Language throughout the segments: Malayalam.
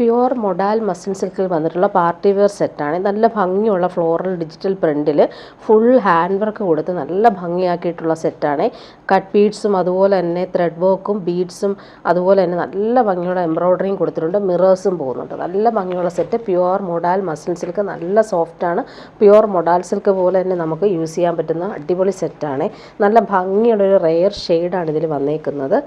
പ്യുവർ മൊഡാൽ മസ്ലിൻ സിൽക്കിൽ വന്നിട്ടുള്ള പാർട്ടി വെയർ സെറ്റാണ്. നല്ല ഭംഗിയുള്ള ഫ്ലോറൽ ഡിജിറ്റൽ പ്രിൻറ്റിൽ ഫുൾ ഹാൻഡ് വർക്ക് കൊടുത്ത് നല്ല ഭംഗിയാക്കിയിട്ടുള്ള സെറ്റാണ്. കട്ട് ബീഡ്സും അതുപോലെ തന്നെ ത്രെഡ് വർക്കും ബീഡ്സും അതുപോലെ തന്നെ നല്ല ഭംഗിയുള്ള എംബ്രോയ്ഡറിയും കൊടുത്തിട്ടുണ്ട്. മിറേഴ്സും പോകുന്നുണ്ട്. നല്ല ഭംഗിയുള്ള set. Pure modal muslin silk നല്ല സോഫ്റ്റാണ്. പ്യുവർ മൊഡാൽ സിൽക്ക് പോലെ തന്നെ നമുക്ക് യൂസ് ചെയ്യാൻ പറ്റുന്ന അടിപൊളി സെറ്റാണ്. നല്ല ഭംഗിയുള്ളൊരു റെയർ ഷെയ്ഡാണ് ഇതിൽ വന്നേക്കുന്നത്.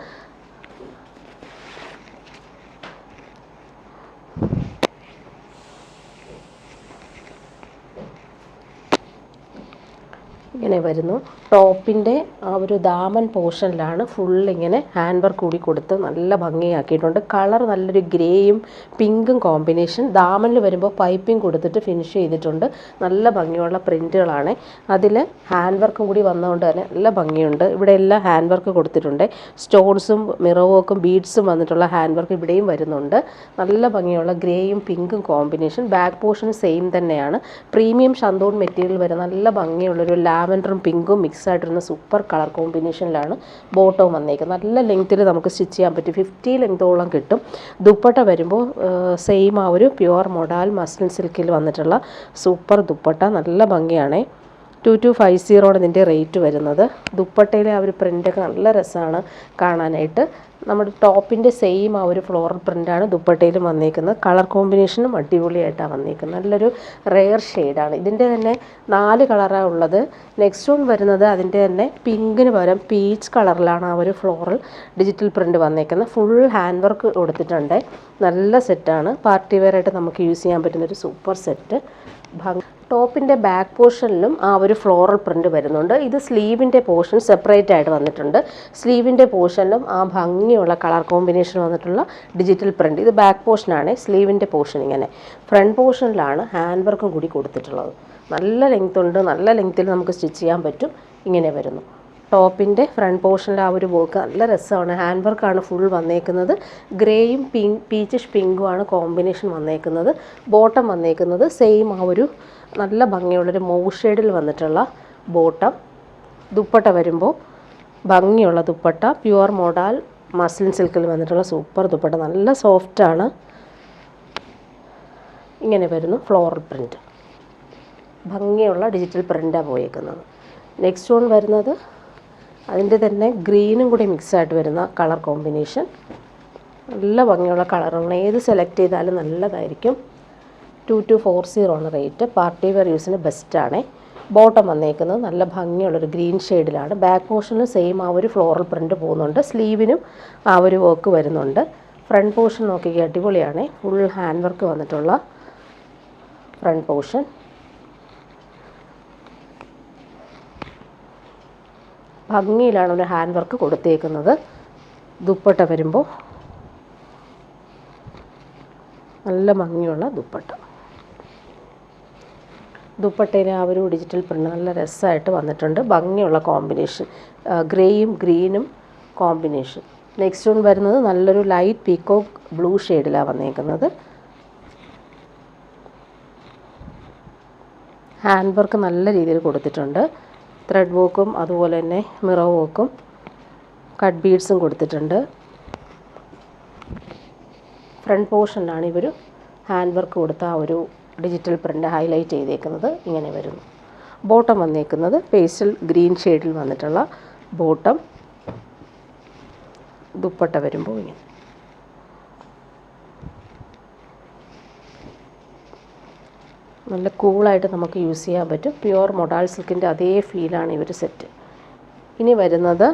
ഇങ്ങനെ വരുന്നു. ടോപ്പിൻ്റെ ആ ഒരു ദാമൻ പോർഷനിലാണ് ഫുള്ളിങ്ങനെ ഹാൻഡ് വർക്ക് കൂടി കൊടുത്ത് നല്ല ഭംഗിയാക്കിയിട്ടുണ്ട്. കളർ നല്ലൊരു ഗ്രേയും പിങ്കും കോമ്പിനേഷൻ. ദാമനിൽ വരുമ്പോൾ പൈപ്പിംഗ് കൊടുത്തിട്ട് ഫിനിഷ് ചെയ്തിട്ടുണ്ട്. നല്ല ഭംഗിയുള്ള പ്രിൻറ്റുകളാണ്. അതിൽ ഹാൻഡ് വർക്കും കൂടി വന്നതുകൊണ്ട് തന്നെ നല്ല ഭംഗിയുണ്ട്. ഇവിടെ എല്ലാം ഹാൻഡ് വർക്ക് കൊടുത്തിട്ടുണ്ട്. സ്റ്റോൺസും മിറർ വർക്കും ബീഡ്സും വന്നിട്ടുള്ള ഹാൻഡ് വർക്ക് ഇവിടെയും വരുന്നുണ്ട്. നല്ല ഭംഗിയുള്ള ഗ്രേയും പിങ്കും കോമ്പിനേഷൻ. ബാക്ക് പോർഷൻ സെയിം തന്നെയാണ്. പ്രീമിയം ഷന്തൂൺ മെറ്റീരിയൽ വരെ നല്ല ഭംഗിയുള്ളൊരു ലാവൻഡറും പിങ്കും മിക്സ് ആയിട്ടിരുന്ന സൂപ്പർ കളർ കോമ്പിനേഷനിലാണ് ബോട്ടവും വന്നേക്കുന്നത്. നല്ല ലെങ്ത്തിൽ നമുക്ക് സ്റ്റിച്ച് ചെയ്യാൻ പറ്റും. 50 ലെങ്തോളം കിട്ടും. ദുപ്പട്ട വരുമ്പോൾ സെയിം ആ ഒരു പ്യുവർ മൊഡാൽ മസ്ലിൻ സിൽക്കിൽ വന്നിട്ടുള്ള സൂപ്പർ ദുപ്പട്ട. നല്ല ഭംഗിയാണ്. 2250 ഇതിൻ്റെ റേറ്റ് വരുന്നത്. ദുപ്പട്ടയിലെ ആ ഒരു പ്രിൻ്റൊക്കെ നല്ല രസമാണ് കാണാനായിട്ട്. നമ്മുടെ ടോപ്പിൻ്റെ സെയിം ആ ഒരു ഫ്ലോറൽ പ്രിൻ്റാണ് ദുപ്പട്ടയിലും വന്നേക്കുന്നത്. കളർ കോമ്പിനേഷനും അടിപൊളിയായിട്ടാണ് വന്നേക്കുന്നത്. നല്ലൊരു റെയർ ഷെയ്ഡാണ്. ഇതിൻ്റെ തന്നെ 4 കളറാണ് ഉള്ളത്. നെക്സ്റ്റ് വൺ വരുന്നത് അതിൻ്റെ തന്നെ പിങ്കിന് പകരം പീച്ച് കളറിലാണ് ആ ഒരു ഫ്ലോറൽ ഡിജിറ്റൽ പ്രിൻ്റ് വന്നേക്കുന്നത്. ഫുൾ ഹാൻഡ് വർക്ക് കൊടുത്തിട്ടുണ്ട്. നല്ല സെറ്റാണ്. പാർട്ടി വെയർ ആയിട്ട് നമുക്ക് യൂസ് ചെയ്യാൻ പറ്റുന്നൊരു സൂപ്പർ സെറ്റ്. ടോപ്പിൻ്റെ ബാക്ക് പോർഷനിലും ആ ഒരു ഫ്ലോറൽ പ്രിൻ്റ് വരുന്നുണ്ട്. ഇത് സ്ലീവിൻ്റെ പോർഷൻ സെപ്പറേറ്റ് ആയിട്ട് വന്നിട്ടുണ്ട്. സ്ലീവിൻ്റെ പോർഷനിലും ആ ഭംഗിയുള്ള കളർ കോമ്പിനേഷൻ വന്നിട്ടുള്ള ഡിജിറ്റൽ പ്രിൻ്റ്. ഇത് ബാക്ക് പോർഷനാണ്. സ്ലീവിൻ്റെ പോർഷൻ ഇങ്ങനെ. ഫ്രണ്ട് പോർഷനിലാണ് ഹാൻഡ് വർക്കും കൂടി കൊടുത്തിട്ടുള്ളത്. നല്ല ലെങ്ത് ഉണ്ട്. നല്ല ലെങ്ത്തിൽ നമുക്ക് സ്റ്റിച്ച് ചെയ്യാൻ പറ്റും. ഇങ്ങനെ വരുന്നു. ടോപ്പിൻ്റെ ഫ്രണ്ട് പോർഷനിൽ ആ ഒരു വർക്ക് നല്ല രസമാണ്. ഹാൻഡ് വർക്കാണ് ഫുൾ വന്നേക്കുന്നത്. ഗ്രേയും പീച്ചിഷ് പിങ്കുമാണ് കോമ്പിനേഷൻ വന്നേക്കുന്നത്. ബോട്ടം വന്നേക്കുന്നത് സെയിം ആ ഒരു നല്ല ഭംഗിയുള്ളൊരു മൂവ് ഷെയ്ഡിൽ വന്നിട്ടുള്ള ബോട്ടം. ദുപ്പട്ട വരുമ്പോൾ ഭംഗിയുള്ള ദുപ്പട്ട. പ്യുവർ മൊഡാൽ മസ്ലിൻ സിൽക്കിൽ വന്നിട്ടുള്ള സൂപ്പർ ദുപ്പട്ട. നല്ല സോഫ്റ്റാണ്. ഇങ്ങനെ വരുന്നു ഫ്ലോറൽ പ്രിൻറ്റ്. ഭംഗിയുള്ള ഡിജിറ്റൽ പ്രിൻ്റാണ് പോയേക്കുന്നത്. നെക്സ്റ്റ് വൺ വരുന്നത് അതിൻ്റെ തന്നെ ഗ്രീനും കൂടി മിക്സായിട്ട് വരുന്ന കളർ കോമ്പിനേഷൻ. നല്ല ഭംഗിയുള്ള കളറാണ്. ഏത് സെലക്ട് ചെയ്താലും നല്ലതായിരിക്കും. 2240 ആണ് റേറ്റ്. പാർട്ടി വെയർ യൂസിന് ബെസ്റ്റാണ്. ബോട്ടം വന്നേക്കുന്നത് നല്ല ഭംഗിയുള്ളൊരു ഗ്രീൻ ഷെയ്ഡിലാണ്. ബാക്ക് പോർഷനിൽ സെയിം ആ ഒരു ഫ്ലോറൽ പ്രിൻ്റ് പോകുന്നുണ്ട്. സ്ലീവിനും ആ ഒരു വർക്ക് വരുന്നുണ്ട്. ഫ്രണ്ട് പോർഷൻ നോക്കിക്കുക, അടിപൊളിയാണ്. ഫുൾ ഹാൻഡ് വർക്ക് വന്നിട്ടുള്ള ഫ്രണ്ട് പോർഷൻ. ഭംഗിയിലാണ് ഒരു ഹാൻഡ് വർക്ക് കൊടുത്തേക്കുന്നത്. ദുപ്പട്ട വരുമ്പോൾ നല്ല ഭംഗിയുള്ള ദുപ്പട്ട. ദുപ്പട്ടയിൽ ആ ഒരു ഡിജിറ്റൽ പ്രിൻ്റ് നല്ല രസമായിട്ട് വന്നിട്ടുണ്ട്. ഭംഗിയുള്ള കോമ്പിനേഷൻ. ഗ്രേയും ഗ്രീനും കോമ്പിനേഷൻ. നെക്സ്റ്റ് വൺ വരുന്നത് നല്ലൊരു ലൈറ്റ് പീക്കോക്ക് ബ്ലൂ ഷെയ്ഡിലാണ് വന്നേക്കുന്നത്. ഹാൻഡ് വർക്ക് നല്ല രീതിയിൽ കൊടുത്തിട്ടുണ്ട്. ത്രെഡ് വർക്കും അതുപോലെ തന്നെ മിറർ വർക്കും കട്ട് ബീഡ്സും കൊടുത്തിട്ടുണ്ട്. ഫ്രണ്ട് പോർഷനിലാണ് ഇവർ ഹാൻഡ് വർക്ക് കൊടുത്ത ആ ഒരു ഡിജിറ്റൽ പ്രിൻ്റ് ഹൈലൈറ്റ് ചെയ്തേക്കുന്നത്. ഇങ്ങനെ വരുന്നു. ബോട്ടം വന്നേക്കുന്നത് പേസ്റ്റൽ ഗ്രീൻ ഷെയ്ഡിൽ വന്നിട്ടുള്ള ബോട്ടം. ദുപ്പട്ട വരുമ്പോൾ ഇങ്ങനെ. നല്ല കൂളായിട്ട് നമുക്ക് യൂസ് ചെയ്യാൻ പറ്റും. പ്യുവർ മൊഡാൽ സിൽക്കിൻ്റെ അതേ ഫീലാണ് ഇവർ സെറ്റ്. ഇനി വരുന്നത്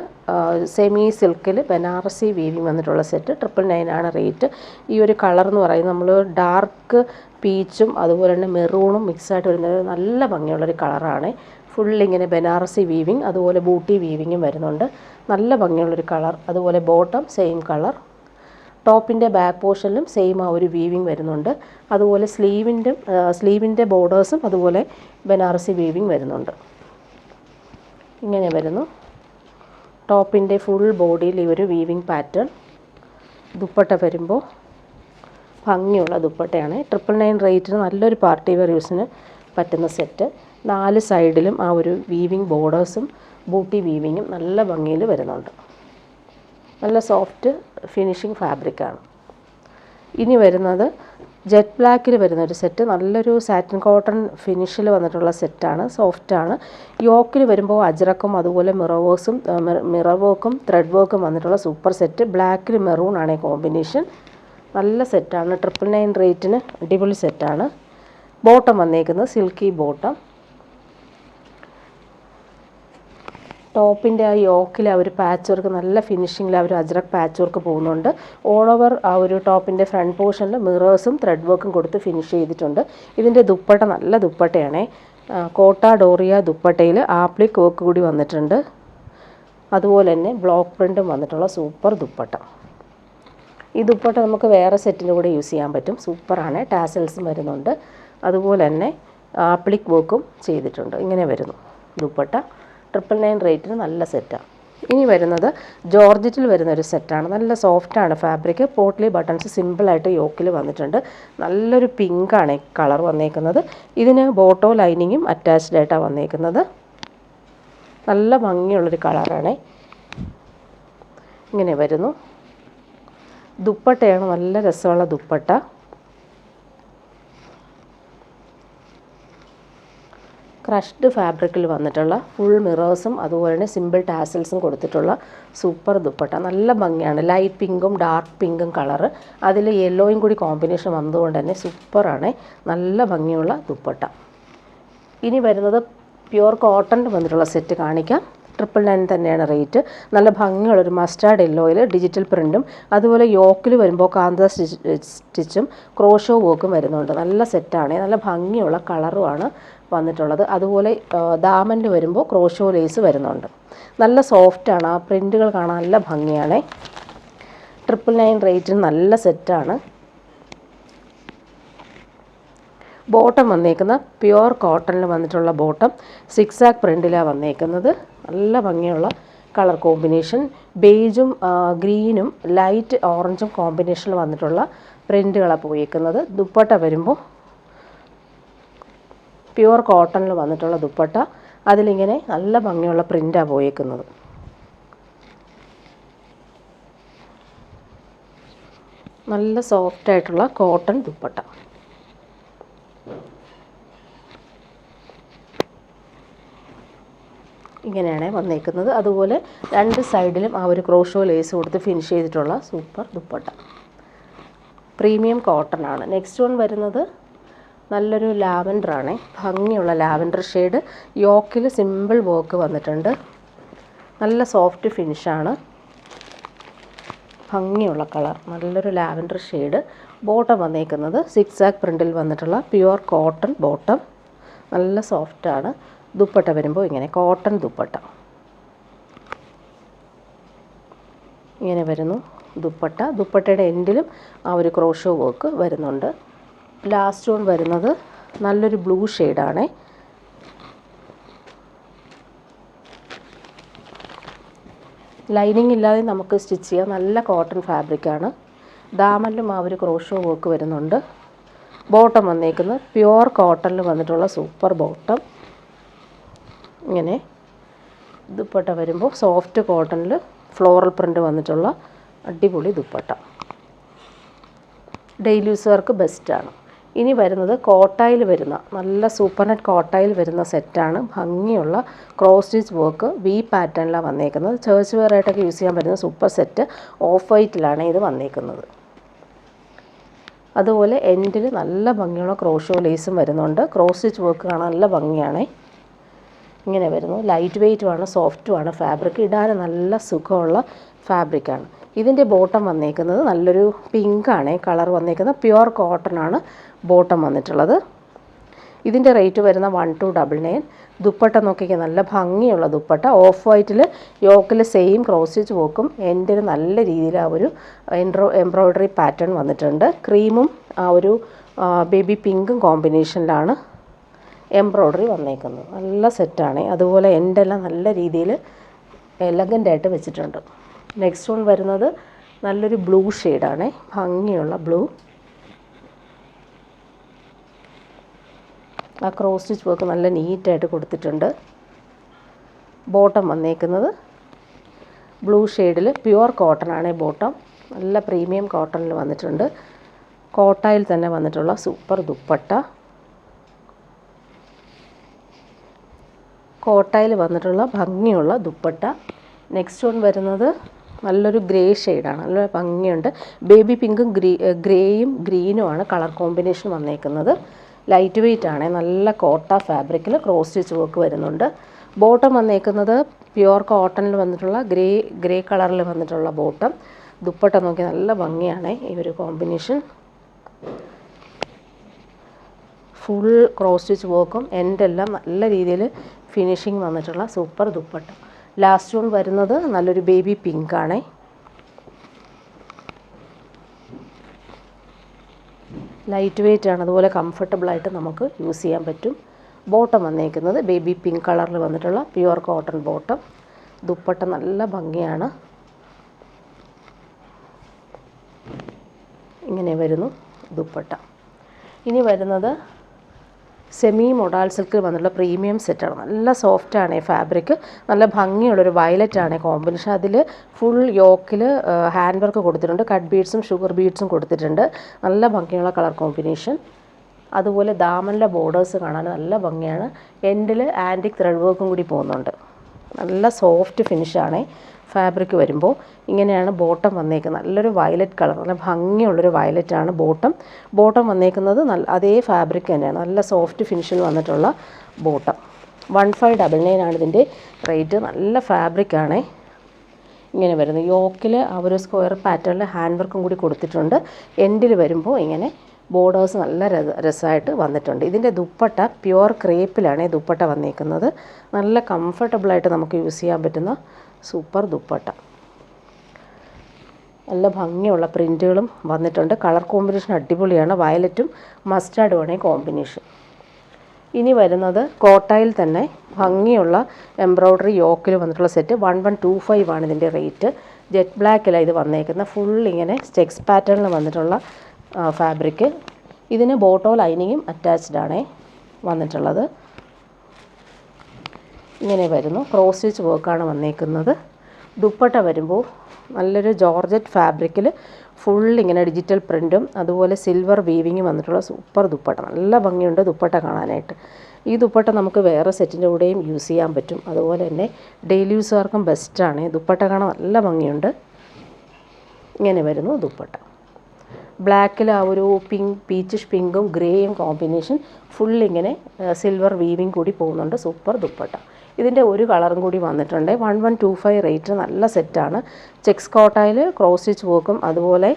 സെമി സിൽക്കിൽ ബനാറസി വീവിങ് വന്നിട്ടുള്ള സെറ്റ്. 999 ആണ് റേറ്റ്. ഈ ഒരു കളർ എന്ന് പറയുന്നത് നമ്മൾ ഡാർക്ക് പീച്ചും അതുപോലെ തന്നെ മെറൂണും മിക്സായിട്ട് വരുന്നത് നല്ല ഭംഗിയുള്ളൊരു കളറാണ്. ഫുള്ളിങ്ങനെ ബനാറസി വീവിങ് അതുപോലെ ബൂട്ടി വീവിങ്ങും വരുന്നുണ്ട്. നല്ല ഭംഗിയുള്ളൊരു കളർ. അതുപോലെ ബോട്ടം സെയിം കളർ. ടോപ്പിൻ്റെ ബാക്ക് പോർഷനിലും സെയിം ആ ഒരു വീവിങ് വരുന്നുണ്ട്. അതുപോലെ സ്ലീവിൻ്റെ ബോർഡേഴ്സും അതുപോലെ ബനാറസി വീവിങ് വരുന്നുണ്ട്. ഇങ്ങനെ വരുന്നു. ടോപ്പിൻ്റെ ഫുൾ ബോഡിയിൽ ഈ ഒരു വീവിങ് പാറ്റേൺ. ദുപ്പട്ട വരുമ്പോൾ ഭംഗിയുള്ള ദുപ്പട്ടയാണ്. 999 റേറ്റിന് നല്ലൊരു പാർട്ടി വെയർ യൂസിന് പറ്റുന്ന സെറ്റ്. 4 സൈഡിലും ആ ഒരു വീവിങ് ബോർഡേഴ്സും ബൂട്ടി വീവിങ്ങും നല്ല ഭംഗിയിൽ വരുന്നുണ്ട്. നല്ല സോഫ്റ്റ് ഫിനിഷിങ് ഫാബ്രിക്കാണ്. ഇനി വരുന്നത് ജെറ്റ് ബ്ലാക്കിൽ വരുന്ന ഒരു സെറ്റ്, നല്ലൊരു സാറ്റിൻ കോട്ടൺ ഫിനിഷിൽ വന്നിട്ടുള്ള സെറ്റാണ്, സോഫ്റ്റാണ്. യോക്കിൽ വരുമ്പോൾ അജ്രക്കും അതുപോലെ മിറർ വർക്കും ത്രെഡ് വർക്കും വന്നിട്ടുള്ള സൂപ്പർ സെറ്റ്. ബ്ലാക്കിൽ മെറൂൺ ആണ് കോമ്പിനേഷൻ. നല്ല സെറ്റാണ്. 999 റേറ്റിന് അടിപൊളി സെറ്റാണ്. ബോട്ടം വന്നേക്കുന്നത് സിൽക്കി ബോട്ടം. ടോപ്പിൻ്റെ ആ യോക്കിൽ ആ ഒരു പാച്ച് വർക്ക് നല്ല ഫിനിഷിങ്ങിൽ ആ ഒരു അജ്രക് പാച്ച് വർക്ക് പോകുന്നുണ്ട്. ഓൾ ഓവർ ആ ഒരു ടോപ്പിൻ്റെ ഫ്രണ്ട് പോർഷനിൽ മിറേഴ്സും ത്രെഡ് വർക്കും കൊടുത്ത് ഫിനിഷ് ചെയ്തിട്ടുണ്ട്. ഇതിൻ്റെ ദുപ്പട്ട നല്ല ദുപ്പട്ടയാണേ. കോട്ട ഡോറിയ ദുപ്പട്ടയിൽ ആപ്ലിക് വർക്ക് കൂടി വന്നിട്ടുണ്ട്. അതുപോലെ തന്നെ ബ്ലോക്ക് പ്രിൻറ്റും വന്നിട്ടുള്ള സൂപ്പർ ദുപ്പട്ട. ഈ ദുപ്പട്ട നമുക്ക് വേറെ സെറ്റിൻ്റെ കൂടെ യൂസ് ചെയ്യാൻ പറ്റും. സൂപ്പറാണ്. ടാസൽസും വരുന്നുണ്ട്. അതുപോലെ തന്നെ ആപ്ലിക് വർക്കും ചെയ്തിട്ടുണ്ട്. ഇങ്ങനെ വരുന്നു ദുപ്പട്ട. 999 റേറ്റിന് നല്ല സെറ്റാണ്. ഇനി വരുന്നത് ജോർജറ്റിൽ വരുന്ന ഒരു സെറ്റാണ്. നല്ല സോഫ്റ്റാണ് ഫാബ്രിക്. പോട്ട്ലി ബട്ടൺസ് സിമ്പിളായിട്ട് യോക്കിൽ വന്നിട്ടുണ്ട്. നല്ലൊരു പിങ്കാണ് കളർ വന്നേക്കുന്നത്. ഇതിന് ബോട്ടോ ലൈനിങ്ങും അറ്റാച്ച്ഡ് ആയിട്ടാണ് വന്നേക്കുന്നത്. നല്ല ഭംഗിയുള്ളൊരു കളറാണ്. ഇങ്ങനെ വരുന്നു. ദുപ്പട്ടയാണ് നല്ല രസമുള്ള ദുപ്പട്ട. ക്രഷ്ഡ് ഫാബ്രിക്കിൽ വന്നിട്ടുള്ള ഫുൾ മിറേഴ്സും അതുപോലെ തന്നെ സിമ്പിൾ ടാസൽസും കൊടുത്തിട്ടുള്ള സൂപ്പർ ദുപ്പട്ട. നല്ല ഭംഗിയാണ്. ലൈറ്റ് പിങ്കും ഡാർക്ക് പിങ്കും കളറ്, അതിൽ യെല്ലോയും കൂടി കോമ്പിനേഷൻ വന്നതുകൊണ്ട് തന്നെ സൂപ്പറാണ്. നല്ല ഭംഗിയുള്ള ദുപ്പട്ട. ഇനി വരുന്നത് പ്യുവർ കോട്ടണിൽ വന്നിട്ടുള്ള സെറ്റ് കാണിക്കാം. 999 തന്നെയാണ് റേറ്റ്. നല്ല ഭംഗിയുള്ളൊരു മസ്റ്റാർഡ് യെല്ലോയിൽ ഡിജിറ്റൽ പ്രിൻറ്റും അതുപോലെ യോക്കിൽ വരുമ്പോൾ കാന്ത സ്റ്റിച്ചും ക്രോഷോ വർക്കും വരുന്നുണ്ട്. നല്ല സെറ്റാണ്. നല്ല ഭംഗിയുള്ള കളറുമാണ് വന്നിട്ടുള്ളത്. അതുപോലെ ദാമനിൽ വരുമ്പോൾ ക്രോഷോ ലേസ് വരുന്നുണ്ട്. നല്ല സോഫ്റ്റാണ്. ആ പ്രിൻറ്റുകൾ കാണാൻ നല്ല ഭംഗിയാണ്. 999 റേറ്റിന് നല്ല സെറ്റാണ്. ബോട്ടം വന്നേക്കുന്ന പ്യുവർ കോട്ടണിൽ വന്നിട്ടുള്ള ബോട്ടം സിക്സാക് പ്രിൻറ്റിലാണ് വന്നേക്കുന്നത്. നല്ല ഭംഗിയുള്ള കളർ കോമ്പിനേഷൻ. ബേജും ഗ്രീനും ലൈറ്റ് ഓറഞ്ചും കോമ്പിനേഷനിൽ വന്നിട്ടുള്ള പ്രിൻറ്റുകളാണ് പോയേക്കുന്നത്. ദുപ്പട്ട വരുമ്പോൾ പ്യുവർ കോട്ടണിൽ വന്നിട്ടുള്ള ദുപ്പട്ട. അതിലിങ്ങനെ നല്ല ഭംഗിയുള്ള പ്രിൻ്റാണ് പോയേക്കുന്നത്. നല്ല സോഫ്റ്റായിട്ടുള്ള കോട്ടൺ ദുപ്പട്ട. ഇങ്ങനെയാണ് വന്നേക്കുന്നത്. അതുപോലെ രണ്ട് സൈഡിലും ആ ഒരു ക്രോഷോ ലേസ് കൊടുത്ത് ഫിനിഷ് ചെയ്തിട്ടുള്ള സൂപ്പർ ദുപ്പട്ട. പ്രീമിയം കോട്ടൺ ആണ്. നെക്സ്റ്റ് വൺ വരുന്നത് നല്ലൊരു ലാവൻഡറാണ്. ഭംഗിയുള്ള ലാവൻഡർ ഷെയ്ഡ്. യോക്കിൽ സിമ്പിൾ വർക്ക് വന്നിട്ടുണ്ട്. നല്ല സോഫ്റ്റ് ഫിനിഷാണ്. ഭംഗിയുള്ള കളർ. നല്ലൊരു ലാവൻഡർ ഷെയ്ഡ്. ബോട്ടം വന്നേക്കുന്നത് സിക്സാക് പ്രിൻറ്റിൽ വന്നിട്ടുള്ള പ്യുവർ കോട്ടൺ ബോട്ടം. നല്ല സോഫ്റ്റാണ്. ദുപ്പട്ട വരുമ്പോൾ ഇങ്ങനെ കോട്ടൺ ദുപ്പട്ട. ഇങ്ങനെ വരുന്നു ദുപ്പട്ട. ദുപ്പട്ടയുടെ എൻഡിലും ആ ഒരു ക്രോഷോ വർക്ക് വരുന്നുണ്ട്. ലാസ്റ്റ് വൺ വരുന്നത് നല്ലൊരു ബ്ലൂ ഷെയ്ഡാണ്. ലൈനിങ് ഇല്ലാതെ നമുക്ക് സ്റ്റിച്ച് ചെയ്യാം. നല്ല കോട്ടൺ ഫാബ്രിക്കാണ്. ദാമനിലും ആ ഒരു ക്രോഷോ വർക്ക് വരുന്നുണ്ട്. ബോട്ടം വന്നേക്കുന്നത് പ്യുവർ കോട്ടണിൽ വന്നിട്ടുള്ള സൂപ്പർ ബോട്ടം. ഇങ്ങനെ ദുപ്പട്ട വരുമ്പോൾ സോഫ്റ്റ് കോട്ടണിൽ ഫ്ലോറൽ പ്രിൻ്റ് വന്നിട്ടുള്ള അടിപൊളി ദുപ്പട്ട. ഡെയിലി യൂസ് വർക്ക് ബെസ്റ്റാണ്. ഇനി വരുന്നത് കോട്ടായിൽ വരുന്ന നല്ല സൂപ്പർ നെറ്റ് കോട്ടായിൽ വരുന്ന സെറ്റാണ്. ഭംഗിയുള്ള ക്രോസ് സ്റ്റിച്ച് വർക്ക് വി പാറ്റേണിലാണ് വന്നേക്കുന്നത്. ചേർച്ച് വെയർ ആയിട്ടൊക്കെ യൂസ് ചെയ്യാൻ പറ്റുന്ന സൂപ്പർ സെറ്റ്. ഓഫ് വൈറ്റിലാണ് ഇത് വന്നേക്കുന്നത്. അതുപോലെ എൻഡിൽ നല്ല ഭംഗിയുള്ള ക്രോഷോ ലേസും വരുന്നുണ്ട്. ക്രോസ് സ്റ്റിച്ച് വർക്ക് കാണാൻ നല്ല ഭംഗിയാണ്. ഇങ്ങനെ വരുന്നു. ലൈറ്റ് വെയ്റ്റുമാണ്, സോഫ്റ്റുമാണ് ഫാബ്രിക്. ഇടാൻ നല്ല സുഖമുള്ള ഫാബ്രിക്കാണ്. ഇതിൻ്റെ ബോട്ടം വന്നേക്കുന്നത് നല്ലൊരു പിങ്കാണ് കളർ വന്നേക്കുന്നത്. പ്യുവർ കോട്ടൺ ആണ് ബോട്ടം വന്നിട്ടുള്ളത്. ഇതിൻ്റെ റേറ്റ് വരുന്ന 1299. ദുപ്പട്ട നോക്കിക്കുക, നല്ല ഭംഗിയുള്ള ദുപ്പട്ട. ഓഫ് വൈറ്റിൽ യോക്കിൽ സെയിം ക്രോസ് സ്റ്റിച്ച് വർക്കും എൻഡിൽ നല്ല രീതിയിൽ ആ ഒരു എംബ്രോയ്ഡറി പാറ്റേൺ വന്നിട്ടുണ്ട്. ക്രീമും ആ ഒരു ബേബി പിങ്കും കോമ്പിനേഷനിലാണ് എംബ്രോയ്ഡറി വന്നേക്കുന്നത്. നല്ല സെറ്റാണ്. അതുപോലെ എൻഡെല്ലാം നല്ല രീതിയിൽ എലഗൻ്റായിട്ട് വെച്ചിട്ടുണ്ട്. നെക്സ്റ്റ് വൺ വരുന്നത് നല്ലൊരു ബ്ലൂ ഷെയ്ഡാണ്. ഭംഗിയുള്ള ബ്ലൂ. ആ ക്രോസ് സ്റ്റിച്ച് വർക്ക് നല്ല നീറ്റായിട്ട് കൊടുത്തിട്ടുണ്ട്. ബോട്ടം വന്നേക്കുന്നത് ബ്ലൂ ഷെയ്ഡിൽ പ്യുവർ കോട്ടൺ ആണ് ബോട്ടം. നല്ല പ്രീമിയം കോട്ടണിൽ വന്നിട്ടുണ്ട്. കോട്ടായിൽ തന്നെ വന്നിട്ടുള്ള സൂപ്പർ ദുപ്പട്ട. കോട്ടായിൽ വന്നിട്ടുള്ള ഭംഗിയുള്ള ദുപ്പട്ട. നെക്സ്റ്റ് വൺ വരുന്നത് നല്ലൊരു ഗ്രേ ഷെയ്ഡാണ്, നല്ല ഭംഗിയുണ്ട്. ബേബി പിങ്കും ഗ്രേയും ഗ്രീനുമാണ് കളർ കോമ്പിനേഷൻ വന്നേക്കുന്നത്. ലൈറ്റ് വെയ്റ്റ് ആണ്, നല്ല കോട്ട ഫാബ്രിക്കിൽ ക്രോസ് സ്റ്റിച്ച് വർക്ക് വരുന്നുണ്ട്. ബോട്ടം വന്നേക്കുന്നത് പ്യുവർ കോട്ടണിൽ വന്നിട്ടുള്ള ഗ്രേ കളറിൽ വന്നിട്ടുള്ള ബോട്ടം. ദുപ്പട്ട നോക്കി നല്ല ഭംഗിയാണ് ഈ ഒരു കോമ്പിനേഷൻ. ഫുൾ ക്രോസ് സ്റ്റിച്ച് വർക്കും എൻഡെല്ലാം നല്ല രീതിയിൽ ഫിനിഷിങ് വന്നിട്ടുള്ള സൂപ്പർ ദുപ്പട്ട. ലാസ്റ്റ് വൺ വരുന്നത് നല്ലൊരു ബേബി പിങ്ക് ആണ്. ലൈറ്റ് വെയ്റ്റ് ആണ്, അതുപോലെ കംഫർട്ടബിളായിട്ട് നമുക്ക് യൂസ് ചെയ്യാൻ പറ്റും. ബോട്ടം വന്നേക്കുന്നത് ബേബി പിങ്ക് കളറിൽ വന്നിട്ടുള്ള പ്യുവർ കോട്ടൺ ബോട്ടം. ദുപ്പട്ട നല്ല ഭംഗിയാണ്. ഇങ്ങനെ വരുന്നു ദുപ്പട്ട. ഇനി വരുന്നത് സെമി മൊഡാൾ സിൽക്കിൽ വന്നിട്ടുള്ള പ്രീമിയം സെറ്റാണ്. നല്ല സോഫ്റ്റാണ് ഫാബ്രിക്, നല്ല ഭംഗിയുള്ളൊരു വയലറ്റാണ് കോമ്പിനേഷൻ. അതിൽ ഫുൾ യോക്കിൽ ഹാൻഡ് വർക്ക് കൊടുത്തിട്ടുണ്ട്, കട്ട് ബീഡ്സും ഷുഗർ ബീഡ്സും കൊടുത്തിട്ടുണ്ട്. നല്ല ഭംഗിയുള്ള കളർ കോമ്പിനേഷൻ. അതുപോലെ ദാമനിലെ ബോർഡേഴ്സ് കാണാൻ നല്ല ഭംഗിയാണ്. എൻഡിൽ ആൻറ്റിക് ത്രെഡ് വർക്കും കൂടി പോകുന്നുണ്ട്. നല്ല സോഫ്റ്റ് ഫിനിഷാണ് ഫാബ്രിക് വരുമ്പോൾ. ഇങ്ങനെയാണ് ബോട്ടം വന്നേക്കുന്നത്. നല്ലൊരു വയലറ്റ് കളർ, നല്ല ഭംഗിയുള്ളൊരു വയലറ്റാണ് ബോട്ടം. ബോട്ടം വന്നേക്കുന്നത് അതേ ഫാബ്രിക് തന്നെയാണ്, നല്ല സോഫ്റ്റ് ഫിനിഷിൽ വന്നിട്ടുള്ള ബോട്ടം. 1599 ആണ് ഇതിൻ്റെ റേറ്റ്. നല്ല ഫാബ്രിക്കാണ്. ഇങ്ങനെ വരുന്നത് യോക്കിൽ ആ ഒരു സ്ക്വയർ പാറ്റേണിൽ ഹാൻഡ് വർക്കും കൂടി കൊടുത്തിട്ടുണ്ട്. എൻഡിൽ വരുമ്പോൾ ഇങ്ങനെ ബോർഡേഴ്സ് നല്ല രസമായിട്ട് വന്നിട്ടുണ്ട്. ഇതിൻ്റെ ദുപ്പട്ട പ്യുവർ ക്രേപ്പിലാണ് ദുപ്പട്ട വന്നേക്കുന്നത്. നല്ല കംഫർട്ടബിളായിട്ട് നമുക്ക് യൂസ് ചെയ്യാൻ പറ്റുന്ന സൂപ്പർ ദുപ്പട്ട. നല്ല ഭംഗിയുള്ള പ്രിൻറ്റുകളും വന്നിട്ടുണ്ട്. കളർ കോമ്പിനേഷൻ അടിപൊളിയാണ്, വയലറ്റും മസ്റ്റാർഡുമാണ് കോമ്പിനേഷൻ. ഇനി വരുന്നത് കോട്ടായിൽ തന്നെ ഭംഗിയുള്ള എംബ്രോയ്ഡറി യോക്കിൽ വന്നിട്ടുള്ള സെറ്റ്. 1125 ആണ് ഇതിൻ്റെ റേറ്റ്. ജെറ്റ് ബ്ലാക്കിലാണ് ഇത് വന്നേക്കുന്നത്. ഫുൾ ഇങ്ങനെ ചെക്സ് പാറ്റേണിൽ വന്നിട്ടുള്ള ഫാബ്രിക്. ഇതിന് ബോട്ടോ ലൈനിങ്ങും അറ്റാച്ച്ഡ് ആണ് വന്നിട്ടുള്ളത്. ഇങ്ങനെ വരുന്നു, ക്രോസ് സ്റ്റിച്ച് വർക്കാണ് വന്നേക്കുന്നത്. ദുപ്പട്ട വരുമ്പോൾ നല്ലൊരു ജോർജറ്റ് ഫാബ്രിക്കിൽ ഫുൾ ഇങ്ങനെ ഡിജിറ്റൽ പ്രിൻറ്റും അതുപോലെ സിൽവർ വീവിങ്ങും വന്നിട്ടുള്ള സൂപ്പർ ദുപ്പട്ട. നല്ല ഭംഗിയുണ്ട് ദുപ്പട്ട കാണാനായിട്ട്. ഈ ദുപ്പട്ട നമുക്ക് വേറെ സെറ്റിൻ്റെ കൂടെയും യൂസ് ചെയ്യാൻ പറ്റും. അതുപോലെ തന്നെ ഡെയിലി യൂസുകാർക്കും ബെസ്റ്റാണ്. ദുപ്പട്ട കാണാൻ നല്ല ഭംഗിയുണ്ട്. ഇങ്ങനെ വരുന്നു ദുപ്പട്ട. ബ്ലാക്കിൽ ആ ഒരു പീച്ചിഷ് പിങ്കും ഗ്രേയും കോമ്പിനേഷൻ, ഫുൾ ഇങ്ങനെ സിൽവർ വീവിങ് കൂടി പോകുന്നുണ്ട്. സൂപ്പർ ദുപ്പട്ട. ഇതിൻ്റെ ഒരു കളറും കൂടി വന്നിട്ടുണ്ട്. 1125 റേറ്റ്. നല്ല സെറ്റാണ്. ചെക്സ് കോട്ടായിൽ ക്രോസ് സ്റ്റിച്ച് വർക്കും അതുപോലെ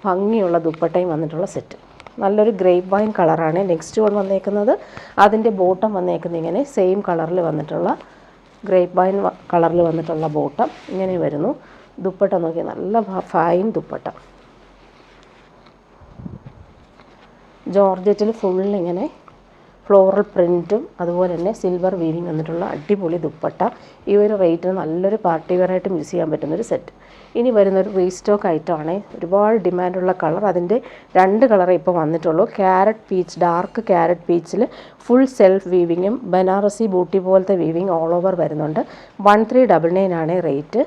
ഭംഗിയുള്ള ദുപ്പട്ടയും വന്നിട്ടുള്ള സെറ്റ്. നല്ലൊരു ഗ്രേപ്പ് വൈൻ കളറാണ് നെക്സ്റ്റ് വൺ വന്നേക്കുന്നത്. അതിൻ്റെ ബോട്ടം വന്നേക്കുന്നത് ഇങ്ങനെ സെയിം കളറിൽ വന്നിട്ടുള്ള ഗ്രേപ്പ് വൈൻ കളറിൽ വന്നിട്ടുള്ള ബോട്ടം. ഇങ്ങനെ വരുന്നു. ദുപ്പട്ട നോക്കിയാൽ നല്ല ഫൈൻ ദുപ്പട്ട. ജോർജറ്റിൽ ഫുൾ ഇങ്ങനെ ഫ്ലോറൽ പ്രിൻറ്റും അതുപോലെ തന്നെ സിൽവർ വീവിങ് വന്നിട്ടുള്ള അടിപൊളി ദുപ്പട്ട. ഈ ഒരു റേറ്റിന് നല്ലൊരു പാർട്ടി വെയറായിട്ടും യൂസ് ചെയ്യാൻ പറ്റുന്നൊരു സെറ്റ്. ഇനി വരുന്നൊരു റീസ്റ്റോക്ക് ഐറ്റമാണ്. ഒരുപാട് ഡിമാൻഡുള്ള കളർ. അതിൻ്റെ 2 കളറേ ഇപ്പോൾ വന്നിട്ടുള്ളൂ. ക്യാരറ്റ് പീച്ച്, ഡാർക്ക് ക്യാരറ്റ് പീച്ചിൽ ഫുൾ സെൽഫ് വീവിങ്ങും ബനാറസി ബൂട്ടി പോലത്തെ വീവിങ് ഓൾ ഓവർ വരുന്നുണ്ട്. 1399 ആണ് റേറ്റ്.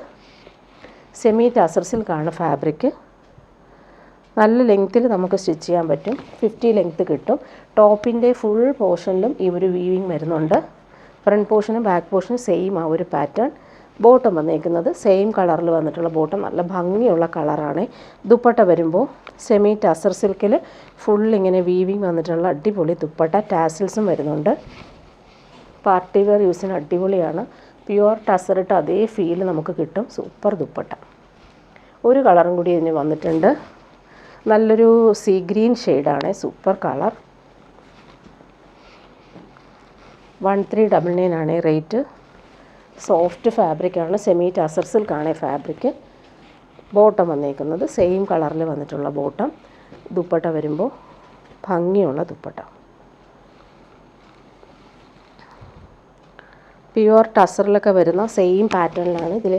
സെമി ടസർ സിൽക്കാണ് ഫാബ്രിക്. നല്ല ലെങ്ത്തിൽ നമുക്ക് സ്റ്റിച്ച് ചെയ്യാൻ പറ്റും. 50 ലെങ്ത്ത് കിട്ടും. ടോപ്പിൻ്റെ ഫുൾ പോർഷനിലും ഈ ഒരു വീവിങ് വരുന്നുണ്ട്. ഫ്രണ്ട് പോർഷനും ബാക്ക് പോർഷനും സെയിം ആ ഒരു പാറ്റേൺ. ബോട്ടം വന്നേക്കുന്നത് സെയിം കളറിൽ വന്നിട്ടുള്ള ബോട്ടം. നല്ല ഭംഗിയുള്ള കളറാണ്. ദുപ്പട്ട വരുമ്പോൾ സെമി ടസർ സിൽക്കിൽ ഫുൾ ഇങ്ങനെ വീവിങ് വന്നിട്ടുള്ള അടിപൊളി ദുപ്പട്ട. ടാസിൽസും വരുന്നുണ്ട്. പാർട്ടി വെയർ യൂസിന് അടിപൊളിയാണ്. പ്യുവർ ടസറിട്ട് അതേ ഫീൽ നമുക്ക് കിട്ടും. സൂപ്പർ ദുപ്പട്ട. ഒരു കളറും കൂടി ഇതിന് വന്നിട്ടുണ്ട്. നല്ലൊരു സീ ഗ്രീൻ ഷെയ്ഡാണ്. Super colour. 1399 ആണ് റേറ്റ്. സോഫ്റ്റ് ഫാബ്രിക്കാണ്. സെമി ടസർ സിൽക്കാണ് ഫാബ്രിക്. ബോട്ടം വന്നേക്കുന്നത് സെയിം കളറിൽ വന്നിട്ടുള്ള ബോട്ടം. ദുപ്പട്ട വരുമ്പോൾ ഭംഗിയുള്ള ദുപ്പട്ട. പ്യുവർ ടസറിലൊക്കെ വരുന്ന സെയിം പാറ്റേണിലാണ് ഇതിൽ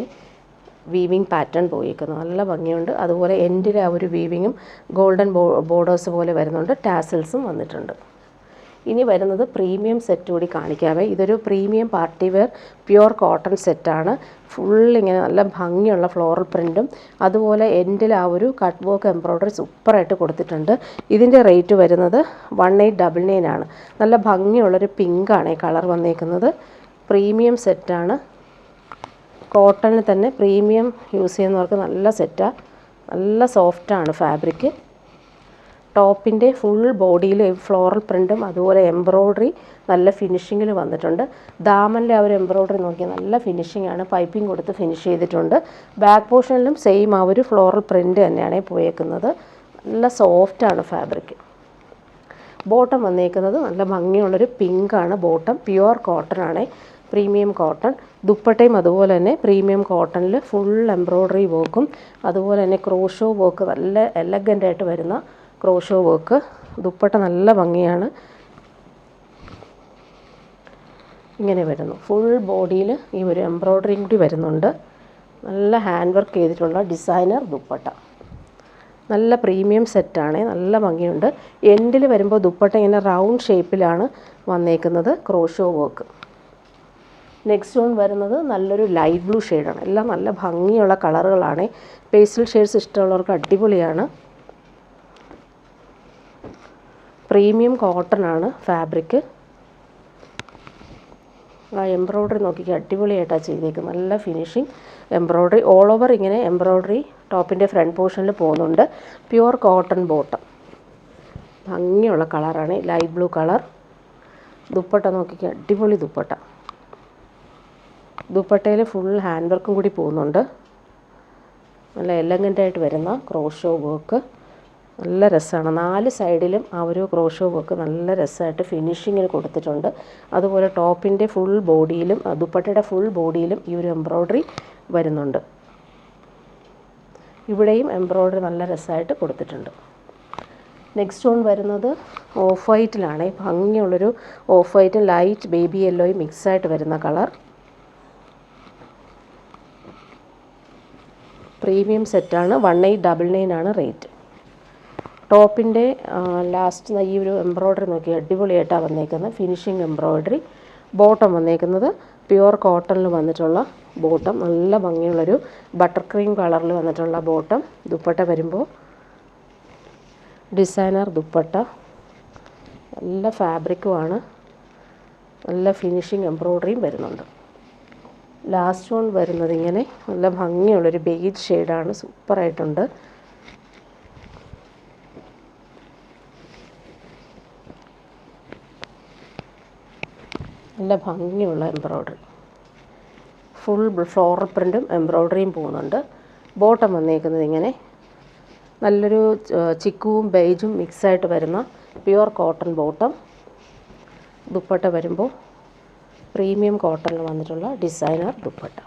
വീവിങ് പാറ്റേൺ പോയിരിക്കുന്നത്. നല്ല ഭംഗിയുണ്ട്. അതുപോലെ എൻഡിൽ ആ ഒരു വീവിങ്ങും ഗോൾഡൻ ബോർഡേഴ്സ് പോലെ വരുന്നുണ്ട്. ടാസൽസും വന്നിട്ടുണ്ട്. ഇനി വരുന്നത് പ്രീമിയം സെറ്റ് കൂടി കാണിക്കാവേ. ഇതൊരു premium party wear pure cotton സെറ്റാണ്. ഇങ്ങനെ നല്ല ഭംഗിയുള്ള ഫ്ലോറൽ പ്രിൻറ്റും അതുപോലെ എൻഡിൽ ആ ഒരു കട്ട് വർക്ക് എംബ്രോയ്ഡറി സൂപ്പറായിട്ട് കൊടുത്തിട്ടുണ്ട്. ഇതിൻ്റെ റേറ്റ് വരുന്നത് 1899 ആണ്. നല്ല ഭംഗിയുള്ളൊരു പിങ്കാണ് ഈ കളർ വന്നേക്കുന്നത്. പ്രീമിയം സെറ്റാണ്. കോട്ടണിൽ തന്നെ പ്രീമിയം യൂസ് ചെയ്യുന്നവർക്ക് നല്ല സെറ്റാണ്. നല്ല സോഫ്റ്റാണ് ഫാബ്രിക്ക്. ടോപ്പിൻ്റെ ഫുൾ ബോഡിയിൽ ഫ്ലോറൽ പ്രിൻറ്റും അതുപോലെ എംബ്രോയ്ഡറി നല്ല ഫിനിഷിങ്ങിൽ വന്നിട്ടുണ്ട്. ദാമനിലെ ആ ഒരു എംബ്രോയ്ഡറി നോക്കിയാൽ നല്ല ഫിനിഷിംഗാണ്. പൈപ്പിംഗ് കൊടുത്ത് ഫിനിഷ് ചെയ്തിട്ടുണ്ട്. ബാക്ക് പോർഷനിലും സെയിം ആ ഒരു ഫ്ലോറൽ പ്രിൻറ്റ് തന്നെയാണ് പോയേക്കുന്നത്. നല്ല സോഫ്റ്റാണ് ഫാബ്രിക്ക്. ബോട്ടം വന്നേക്കുന്നത് നല്ല ഭംഗിയുള്ളൊരു പിങ്കാണ്. ബോട്ടം പ്യുവർ കോട്ടൺ ആണ്, പ്രീമിയം കോട്ടൺ. ദുപ്പട്ടയും അതുപോലെ തന്നെ പ്രീമിയം കോട്ടണിൽ ഫുൾ എംബ്രോയ്ഡറി വർക്കും അതുപോലെ തന്നെ ക്രോഷോ വർക്ക്, നല്ല എലഗൻ്റായിട്ട് വരുന്ന ക്രോഷോ വർക്ക്. ദുപ്പട്ട നല്ല ഭംഗിയാണ്. ഇങ്ങനെ വരുന്നു. ഫുൾ ബോഡിയിൽ ഈ ഒരു എംബ്രോയ്ഡറിയും കൂടി വരുന്നുണ്ട്. നല്ല ഹാൻഡ് വർക്ക് ചെയ്തിട്ടുള്ള ഡിസൈനർ ദുപ്പട്ട. നല്ല പ്രീമിയം സെറ്റാണ്, നല്ല ഭംഗിയുണ്ട്. എൻഡിൽ വരുമ്പോൾ ദുപ്പട്ട ഇങ്ങനെ റൗണ്ട് ഷേപ്പിലാണ് വന്നേക്കുന്നത്, ക്രോഷോ വർക്ക്. നെക്സ്റ്റ് വൺ വരുന്നത് നല്ലൊരു ലൈറ്റ് ബ്ലൂ ഷെയ്ഡാണ്. എല്ലാം നല്ല ഭംഗിയുള്ള കളറുകളാണ്. പേസ്റ്റൽ ഷെയ്ഡ്സ് ഇഷ്ടമുള്ളവർക്ക് അടിപൊളിയാണ്. പ്രീമിയം കോട്ടൺ ആണ് ഫാബ്രിക്ക്. ആ എംബ്രോയ്ഡറി നോക്കിക്കുക, അടിപൊളിയായിട്ടാണ് ചെയ്തേക്കുന്നത്. നല്ല ഫിനിഷിങ് എംബ്രോയ്ഡറി. ഓൾ ഓവർ ഇങ്ങനെ എംബ്രോയ്ഡറി ടോപ്പിൻ്റെ ഫ്രണ്ട് പോർഷനിൽ പോകുന്നുണ്ട്. Pure cotton bottom. ഭംഗിയുള്ള കളറാണ്, ലൈറ്റ് ബ്ലൂ കളർ. ദുപ്പട്ട നോക്കിക്കുക, അടിപൊളി ദുപ്പട്ട. ദുപ്പട്ടയിൽ ഫുൾ ഹാൻഡ് വർക്കും കൂടി പോകുന്നുണ്ട്. നല്ല എലഗൻ്റായിട്ട് വരുന്ന ക്രോഷോ വർക്ക്. നല്ല രസമാണ്. 4 സൈഡിലും ആ ഒരു ക്രോഷോ വർക്ക് നല്ല രസമായിട്ട് ഫിനിഷിങ്ങിന് കൊടുത്തിട്ടുണ്ട്. അതുപോലെ ടോപ്പിൻ്റെ ഫുൾ ബോഡിയിലും ദുപ്പട്ടയുടെ ഫുൾ ബോഡിയിലും ഈ ഒരു എംബ്രോയ്ഡറി വരുന്നുണ്ട്. ഇവിടെയും എംബ്രോയ്ഡറി നല്ല രസമായിട്ട് കൊടുത്തിട്ടുണ്ട്. നെക്സ്റ്റ് വൺ വരുന്നത് ഓഫ് വൈറ്റിലാണ്. ഭംഗിയുള്ളൊരു ഓഫ് വൈറ്റും ലൈറ്റ് ബേബി യെല്ലോയും മിക്സായിട്ട് വരുന്ന കളർ. പ്രീമിയം സെറ്റാണ്. 1899 ആണ് റേറ്റ്. ടോപ്പിൻ്റെ ലാസ്റ്റ് ഈ ഒരു എംബ്രോയ്ഡറി നോക്കി അടിപൊളിയായിട്ടാണ് വന്നേക്കുന്നത്. Finishing embroidery. ബോട്ടം വന്നേക്കുന്നത് പ്യുവർ കോട്ടണിൽ വന്നിട്ടുള്ള ബോട്ടം. നല്ല ഭംഗിയുള്ളൊരു ബട്ടർ ക്രീം കളറിൽ വന്നിട്ടുള്ള ബോട്ടം. ദുപ്പട്ട വരുമ്പോൾ ഡിസൈനർ ദുപ്പട്ട. നല്ല ഫാബ്രിക്കുമാണ്. നല്ല ഫിനിഷിങ് എംബ്രോയ്ഡറിയും വരുന്നുണ്ട്. ലാസ്റ്റ് വൺ വരുന്നത് ഇങ്ങനെ നല്ല ഭംഗിയുള്ളൊരു ബേജ് ഷെയ്ഡാണ്. സൂപ്പറായിട്ടുണ്ട്. നല്ല ഭംഗിയുള്ള എംബ്രോയ്ഡറി. ഫുൾ ഫ്ലോറൽ പ്രിൻറ്റും എംബ്രോയ്ഡറിയും പോകുന്നുണ്ട്. ബോട്ടം വന്നേക്കുന്നത് ഇങ്ങനെ നല്ലൊരു ചിക്കുവും ബേജും മിക്സായിട്ട് വരുന്ന പ്യുവർ കോട്ടൺ ബോട്ടം. ദുപ്പട്ട വരുമ്പോൾ പ്രീമിയം കോട്ടണിൽ വന്നിട്ടുള്ള ഡിസൈനർ ദുപ്പട്ട.